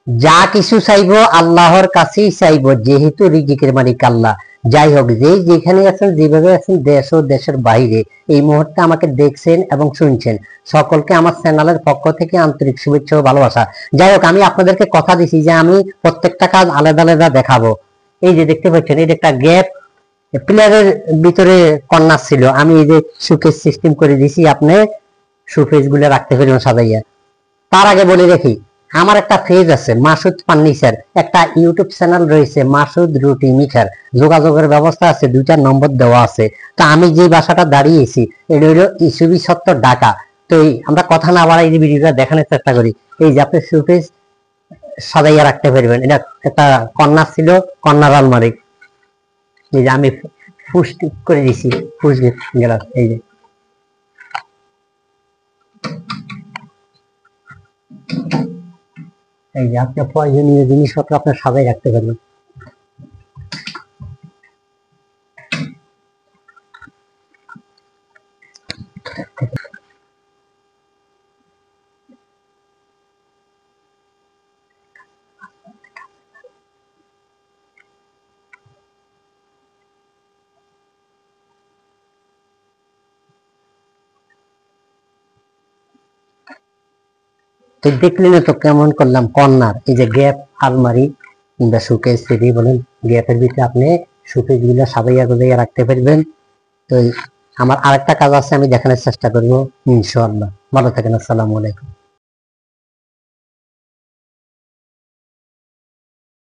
যা কিছু চাইবো আল্লাহর কাছেই চাইবো, যেহেতু রিজিকের মালিক আল্লাহ। যাই হোক, যে যেখানে আছেন, যেভাবে আছেন, দেশ ও দেশের বাইরে এই মুহূর্তে আমাকে দেখছেন এবং শুনছেন, সকলকে আমার চ্যানেলের পক্ষ থেকে আন্তরিক শুভেচ্ছা ও ভালোবাসা। যাই হোক, আমি আপনাদেরকে কথা দিছি যে আমি প্রত্যেকটা কাজ আলাদা আলাদা দেখাবো। এই যে দেখতে পাচ্ছেন, এই যে একটা গ্যাপ প্লেয়ারের ভিতরে কর্নার ছিল, আমি এই যে সুকেস সিস্টেম করে দিছি, আপনি সুকেস গুলো রাখতে পারবেন সাজাইয়া। তার আগে বলে রাখি, আমার একটা পেজ আছে মাসুদ ফার্নিচার, একটা ইউটিউব চ্যানেল রয়েছে মাসুদ রুটি মিঠার, যোগাযোগের ব্যবস্থা আছে, 2টা নম্বর দেওয়া আছে। তো আমি যে বাসাটা দাঁড়িয়েছি এটা হলো ইসুবি সত্তর ঢাকা। তো আমরা কথা না বাড়াই যে ভিডিওটা দেখানোর চেষ্টা করি। এই যে আপনি সুকেস সাজাইয়া রাখতে পারবেন, এটা একটা কর্নার ছিল, কর্নার আলমারি। এই যে আমি পুশ করে দিছি, পুশ গ্লাস। এই যে আপনার প্রয়োজনীয় জিনিসপত্র আপনার সাজাই রাখতে পারবেন। তো দেখলেন তো কেমন করলাম কর্নার। এই যে গ্যাপ আলমারি কিংবা শোকেস যদি বলেন, গ্যাপের ভিতরে আপনি শোকেস গুলো সাজাইয়া গুজাইয়া রাখতে পারবেন। তো আমার আরেকটা কাজ আছে, আমি দেখানোর চেষ্টা করবো ইনশাআল্লাহ। ভালো থাকেন, আসসালামু আলাইকুম।